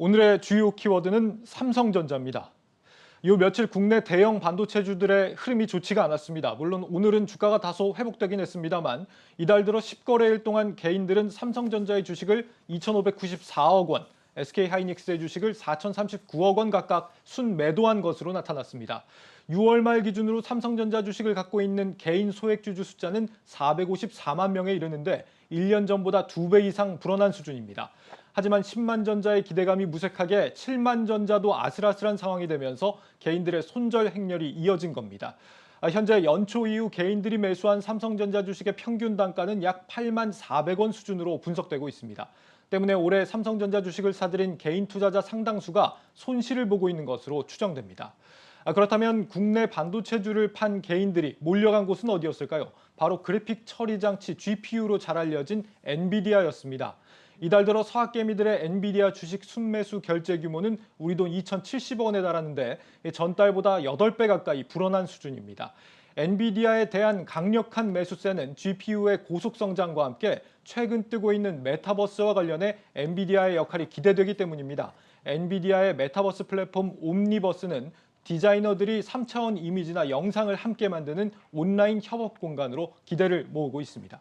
오늘의 주요 키워드는 삼성전자입니다. 요 며칠 국내 대형 반도체주들의 흐름이 좋지가 않았습니다. 물론 오늘은 주가가 다소 회복되긴 했습니다만 이달 들어 10거래일 동안 개인들은 삼성전자의 주식을 2,594억 원, SK하이닉스의 주식을 4,039억 원 각각 순매도한 것으로 나타났습니다. 6월 말 기준으로 삼성전자 주식을 갖고 있는 개인 소액주주 숫자는 454만 명에 이르는데 1년 전보다 2배 이상 불어난 수준입니다. 하지만 10만 전자의 기대감이 무색하게 7만 전자도 아슬아슬한 상황이 되면서 개인들의 손절 행렬이 이어진 겁니다. 현재 연초 이후 개인들이 매수한 삼성전자 주식의 평균 단가는 약 8만 400원 수준으로 분석되고 있습니다. 때문에 올해 삼성전자 주식을 사들인 개인 투자자 상당수가 손실을 보고 있는 것으로 추정됩니다. 그렇다면 국내 반도체주를 판 개인들이 몰려간 곳은 어디였을까요? 바로 그래픽 처리 장치 GPU로 잘 알려진 엔비디아였습니다. 이달 들어 서학개미들의 엔비디아 주식 순매수 결제 규모는 우리 돈 2,070억 원에 달하는데 전달보다 8배 가까이 불어난 수준입니다. 엔비디아에 대한 강력한 매수세는 GPU의 고속 성장과 함께 최근 뜨고 있는 메타버스와 관련해 엔비디아의 역할이 기대되기 때문입니다. 엔비디아의 메타버스 플랫폼 옴니버스는 디자이너들이 3차원 이미지나 영상을 함께 만드는 온라인 협업 공간으로 기대를 모으고 있습니다.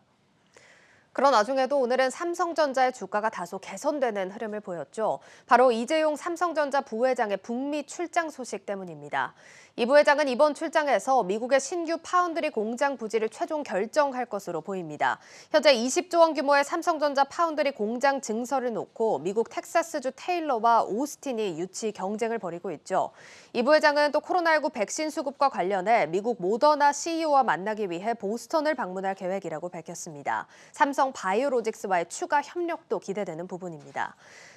그런 와중에도 오늘은 삼성전자의 주가가 다소 개선되는 흐름을 보였죠. 바로 이재용 삼성전자 부회장의 북미 출장 소식 때문입니다. 이 부회장은 이번 출장에서 미국의 신규 파운드리 공장 부지를 최종 결정할 것으로 보입니다. 현재 20조 원 규모의 삼성전자 파운드리 공장 증설을 놓고 미국 텍사스주 테일러와 오스틴이 유치 경쟁을 벌이고 있죠. 이 부회장은 또 코로나19 백신 수급과 관련해 미국 모더나 CEO와 만나기 위해 보스턴을 방문할 계획이라고 밝혔습니다. 삼성 바이오로직스와의 추가 협력도 기대되는 부분입니다.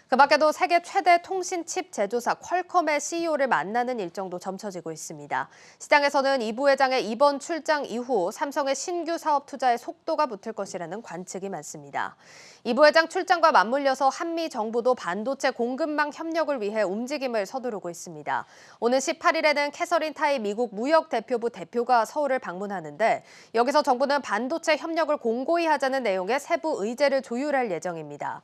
그 밖에도 세계 최대 통신 칩 제조사 퀄컴의 CEO를 만나는 일정도 점쳐지고 있습니다. 시장에서는 이 부회장의 이번 출장 이후 삼성의 신규 사업 투자에 속도가 붙을 것이라는 관측이 많습니다. 이 부회장 출장과 맞물려서 한미 정부도 반도체 공급망 협력을 위해 움직임을 서두르고 있습니다. 오는 18일에는 캐서린 타이 미국 무역대표부 대표가 서울을 방문하는데 여기서 정부는 반도체 협력을 공고히 하자는 내용의 세부 의제를 조율할 예정입니다.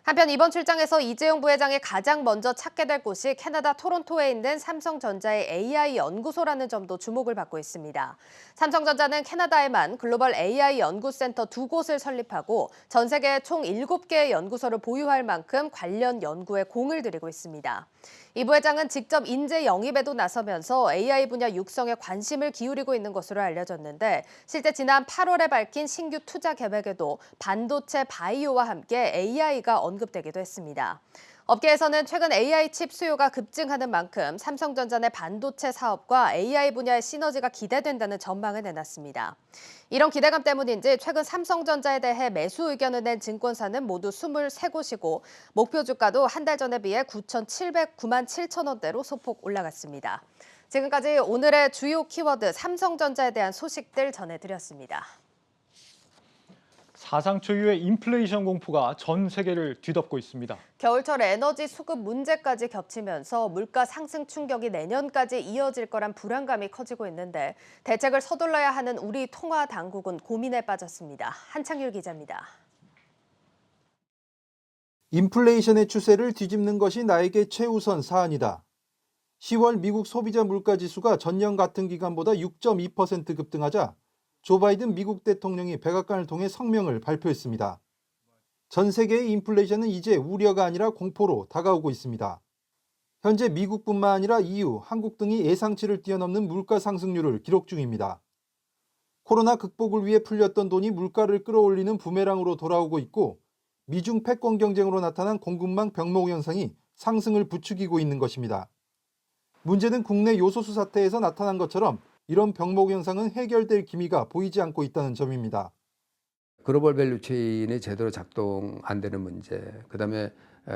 한편 이번 출장에서 이재용 부회장이 가장 먼저 찾게 될 곳이 캐나다 토론토에 있는 삼성전자의 AI 연구소라는 점도 주목을 받고 있습니다. 삼성전자는 캐나다에만 글로벌 AI 연구센터 2곳을 설립하고 전 세계 총 7개의 연구소를 보유할 만큼 관련 연구에 공을 들이고 있습니다. 이 부회장은 직접 인재 영입에도 나서면서 AI 분야 육성에 관심을 기울이고 있는 것으로 알려졌는데 실제 지난 8월에 밝힌 신규 투자 계획에도 반도체 바이오와 함께 AI가 언급되기도 했습니다. 업계에서는 최근 AI 칩 수요가 급증하는 만큼 삼성전자 내 반도체 사업과 AI 분야의 시너지가 기대된다는 전망을 내놨습니다. 이런 기대감 때문인지 최근 삼성전자에 대해 매수 의견을 낸 증권사는 모두 23곳이고 목표 주가도 한 달 전에 비해 9,709만 7천 원대로 소폭 올라갔습니다. 지금까지 오늘의 주요 키워드 삼성전자에 대한 소식들 전해드렸습니다. 사상 초유의 인플레이션 공포가 전 세계를 뒤덮고 있습니다. 겨울철 에너지 수급 문제까지 겹치면서 물가 상승 충격이 내년까지 이어질 거란 불안감이 커지고 있는데 대책을 서둘러야 하는 우리 통화 당국은 고민에 빠졌습니다. 한창률 기자입니다. 인플레이션의 추세를 뒤집는 것이 나에게 최우선 사안이다. 10월 미국 소비자 물가지수가 전년 같은 기간보다 6.2% 급등하자 조 바이든 미국 대통령이 백악관을 통해 성명을 발표했습니다. 전 세계의 인플레이션은 이제 우려가 아니라 공포로 다가오고 있습니다. 현재 미국뿐만 아니라 EU, 한국 등이 예상치를 뛰어넘는 물가 상승률을 기록 중입니다. 코로나 극복을 위해 풀렸던 돈이 물가를 끌어올리는 부메랑으로 돌아오고 있고 미중 패권 경쟁으로 나타난 공급망 병목 현상이 상승을 부추기고 있는 것입니다. 문제는 국내 요소수 사태에서 나타난 것처럼 이런 병목 현상은 해결될 기미가 보이지 않고 있다는 점입니다. 글로벌 밸류 체인이 제대로 작동 안 되는 문제, 그다음에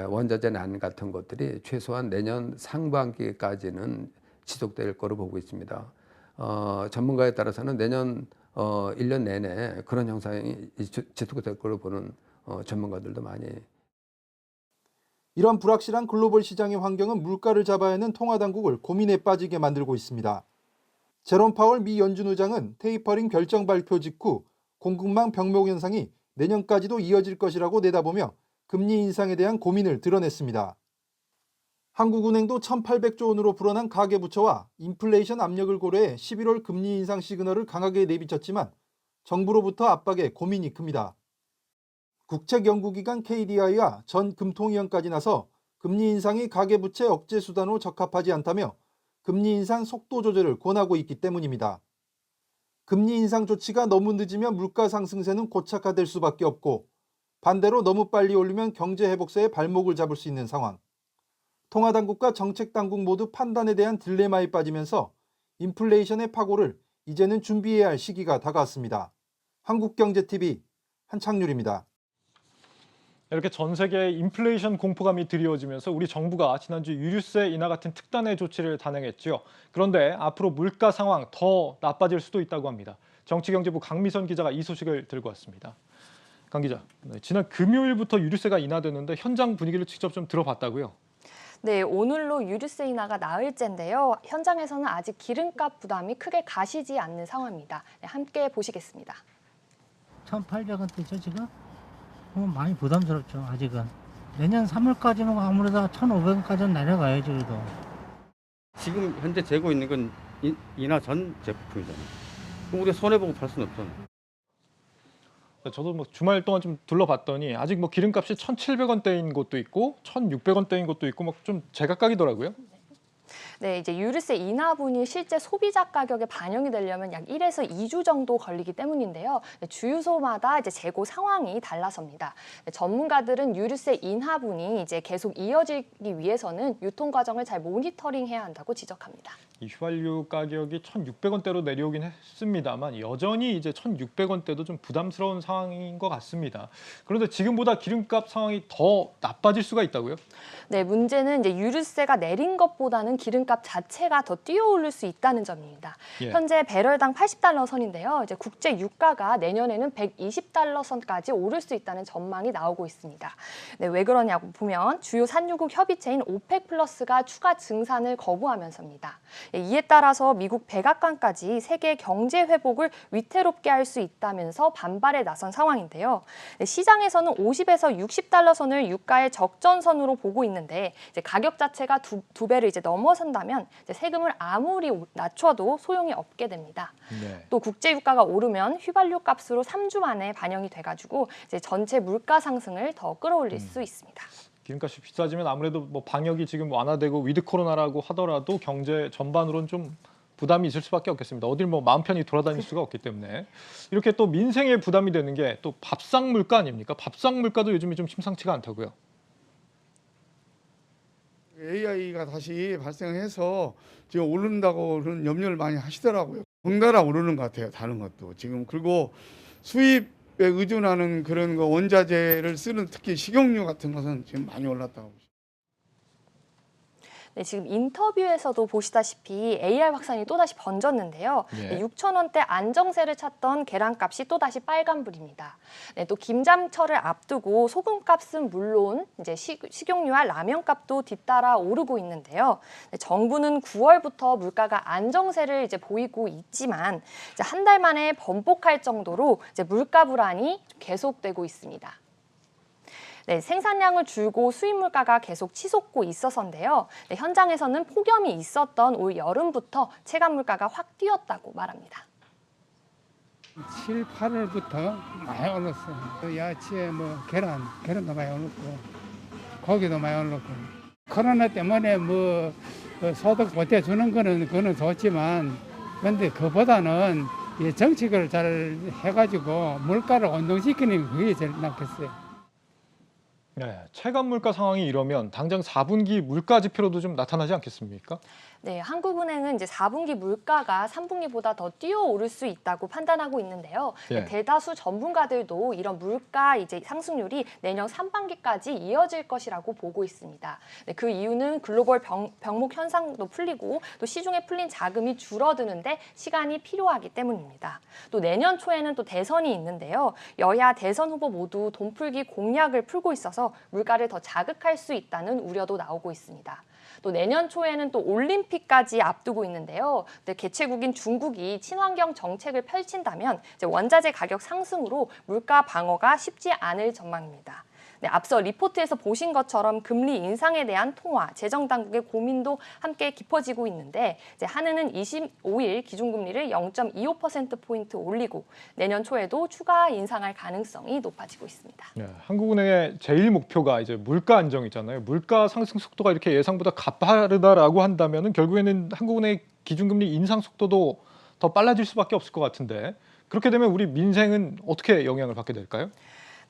원자재 난 같은 것들이 최소한 내년 상반기까지는 지속될 거로 보고 있습니다. 전문가에 따라서는 내년 1년 내내 그런 현상이 지속될 거로 보는 전문가들도 많이. 이런 불확실한 글로벌 시장의 환경은 물가를 잡아야 하는 통화당국을 고민에 빠지게 만들고 있습니다. 제롬 파월 미 연준 의장은 테이퍼링 결정 발표 직후 공급망 병목 현상이 내년까지도 이어질 것이라고 내다보며 금리 인상에 대한 고민을 드러냈습니다. 한국은행도 1,800조 원으로 불어난 가계부채와 인플레이션 압력을 고려해 11월 금리 인상 시그널을 강하게 내비쳤지만 정부로부터 압박에 고민이 큽니다. 국책연구기관 KDI와 전 금통위원까지 나서 금리 인상이 가계부채 억제 수단으로 적합하지 않다며 금리 인상 속도 조절을 권하고 있기 때문입니다. 금리 인상 조치가 너무 늦으면 물가 상승세는 고착화될 수밖에 없고 반대로 너무 빨리 올리면 경제 회복세에 발목을 잡을 수 있는 상황. 통화당국과 정책당국 모두 판단에 대한 딜레마에 빠지면서 인플레이션의 파고를 이제는 준비해야 할 시기가 다가왔습니다. 한국경제TV 한창률입니다. 이렇게 전 세계에 인플레이션 공포감이 드리워지면서 우리 정부가 지난주 유류세 인하 같은 특단의 조치를 단행했죠. 그런데 앞으로 물가 상황 더 나빠질 수도 있다고 합니다. 정치경제부 강미선 기자가 이 소식을 들고 왔습니다. 강 기자, 지난 금요일부터 유류세가 인하됐는데 현장 분위기를 직접 좀 들어봤다고요? 네, 오늘로 유류세 인하가 나흘째인데요. 현장에서는 아직 기름값 부담이 크게 가시지 않는 상황입니다. 네, 함께 보시겠습니다. 1,800원대죠 지금? 많이 부담스럽죠 아직은. 내년 3월까지는 아무래도 1,500원까지는 내려가야죠 그래도. 지금 현재 재고 있는 건 인하 전 제품이잖아요. 그럼 우리가 손해보고 팔 수는 없잖아요. 저도 뭐 주말 동안 좀 둘러봤더니 아직 뭐 기름값이 1,700원대인 곳도 있고 1,600원대인 곳도 있고 막 좀 제각각이더라고요. 네, 이제 유류세 인하분이 실제 소비자 가격에 반영이 되려면 약 1에서 2주 정도 걸리기 때문인데요. 주유소마다 이제 재고 상황이 달라섭니다. 전문가들은 유류세 인하분이 이제 계속 이어지기 위해서는 유통 과정을 잘 모니터링해야 한다고 지적합니다. 이 휘발유 가격이 1,600원대로 내려오긴 했습니다만 여전히 이제 1,600원대도 좀 부담스러운 상황인 것 같습니다. 그런데 지금보다 기름값 상황이 더 나빠질 수가 있다고요? 네, 문제는 이제 유류세가 내린 것보다는 기름값 자체가 더 뛰어오를 수 있다는 점입니다. 예. 현재 배럴당 80달러 선인데요. 이제 국제 유가가 내년에는 120달러 선까지 오를 수 있다는 전망이 나오고 있습니다. 네, 왜 그러냐고 보면 주요 산유국 협의체인 오펙 플러스가 추가 증산을 거부하면서입니다. 이에 따라서 미국 백악관까지 세계 경제 회복을 위태롭게 할 수 있다면서 반발에 나선 상황인데요. 시장에서는 50에서 60달러 선을 유가의 적전선으로 보고 있는데 이제 가격 자체가 두 배를 이제 넘어선다면 이제 세금을 아무리 낮춰도 소용이 없게 됩니다. 네. 또 국제 유가가 오르면 휘발유 값으로 3주 만에 반영이 돼가지고 이제 전체 물가 상승을 더 끌어올릴 수 있습니다. 기름값이 비싸지면 아무래도 뭐 방역이 지금 완화되고 위드 코로나라고 하더라도 경제 전반으로는 좀 부담이 있을 수밖에 없겠습니다. 어딜 뭐 마음 편히 돌아다닐 수가 없기 때문에 이렇게 또 민생에 부담이 되는 게 또 밥상 물가 아닙니까? 밥상 물가도 요즘에 좀 심상치가 않다고요. AI가 다시 발생해서 지금 오른다고는 염려를 많이 하시더라고요. 덩달아 오르는 것 같아요. 다른 것도 지금. 그리고 수입에 의존하는 그런 거 원자재를 쓰는 특히 식용유 같은 것은 지금 많이 올랐다고 보시죠. 네, 지금 인터뷰에서도 보시다시피 AR 확산이 또다시 번졌는데요. 예. 6,000원대 안정세를 찾던 계란값이 또다시 빨간불입니다. 네, 또 김장철을 앞두고 소금값은 물론 이제 식용유와 라면값도 뒤따라 오르고 있는데요. 네, 정부는 9월부터 물가가 안정세를 이제 보이고 있지만 이제 한 달 만에 번복할 정도로 이제 물가 불안이 계속되고 있습니다. 네, 생산량을 줄고 수입 물가가 계속 치솟고 있어서인데요. 네, 현장에서는 폭염이 있었던 올 여름부터 체감 물가가 확 뛰었다고 말합니다. 7, 8월부터 많이 올랐어요. 야채, 계란도 많이 올랐고, 고기도 많이 올랐고. 코로나 때문에 소득 보태주는 그거는 좋지만, 근데 그보다는 정책을 잘 해가지고 물가를 온동시키는 그게 제일 낫겠어요. 네, 체감 물가 상황이 이러면 당장 4분기 물가 지표로도 좀 나타나지 않겠습니까? 네, 한국은행은 이제 4분기 물가가 3분기보다 더 뛰어오를 수 있다고 판단하고 있는데요. 예. 대다수 전문가들도 이런 물가 이제 상승률이 내년 상반기까지 이어질 것이라고 보고 있습니다. 네, 그 이유는 글로벌 병목 현상도 풀리고 또 시중에 풀린 자금이 줄어드는데 시간이 필요하기 때문입니다. 또 내년 초에는 또 대선이 있는데요. 여야 대선 후보 모두 돈풀기 공약을 풀고 있어서 물가를 더 자극할 수 있다는 우려도 나오고 있습니다. 또 내년 초에는 또 올림픽까지 앞두고 있는데요. 개최국인 중국이 친환경 정책을 펼친다면 이제 원자재 가격 상승으로 물가 방어가 쉽지 않을 전망입니다. 네, 앞서 리포트에서 보신 것처럼 금리 인상에 대한 통화, 재정 당국의 고민도 함께 깊어지고 있는데 이제 한은은 25일 기준금리를 0.25%포인트 올리고 내년 초에도 추가 인상할 가능성이 높아지고 있습니다. 네, 한국은행의 제일 목표가 이제 물가 안정이잖아요. 물가 상승 속도가 이렇게 예상보다 가파르다라고 한다면은 결국에는 한국은행의 기준금리 인상 속도도 더 빨라질 수밖에 없을 것 같은데 그렇게 되면 우리 민생은 어떻게 영향을 받게 될까요?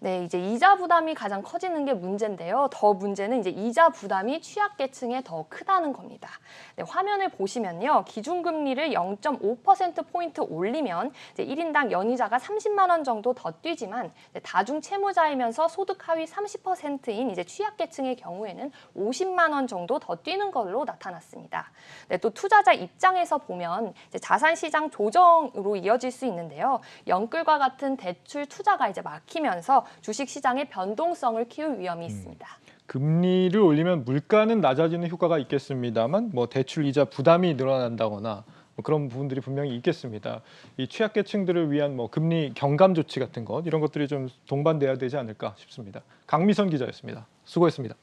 네, 이제 이자 부담이 가장 커지는 게 문제인데요. 더 문제는 이제 이자 부담이 취약계층에 더 크다는 겁니다. 네, 화면을 보시면요. 기준금리를 0.5%포인트 올리면 이제 1인당 연이자가 30만 원 정도 더 뛰지만 다중 채무자이면서 소득 하위 30%인 이제 취약계층의 경우에는 50만 원 정도 더 뛰는 걸로 나타났습니다. 네, 또 투자자 입장에서 보면 이제 자산시장 조정으로 이어질 수 있는데요. 영끌과 같은 대출 투자가 이제 막히면서 주식시장의 변동성을 키울 위험이 있습니다. 금리를 올리면 물가는 낮아지는 효과가 있겠습니다만 뭐 대출 이자 부담이 늘어난다거나 뭐 그런 부분들이 분명히 있겠습니다. 이 취약계층들을 위한 뭐 금리 경감 조치 같은 것 이런 것들이 좀 동반돼야 되지 않을까 싶습니다. 강미선 기자였습니다. 수고했습니다.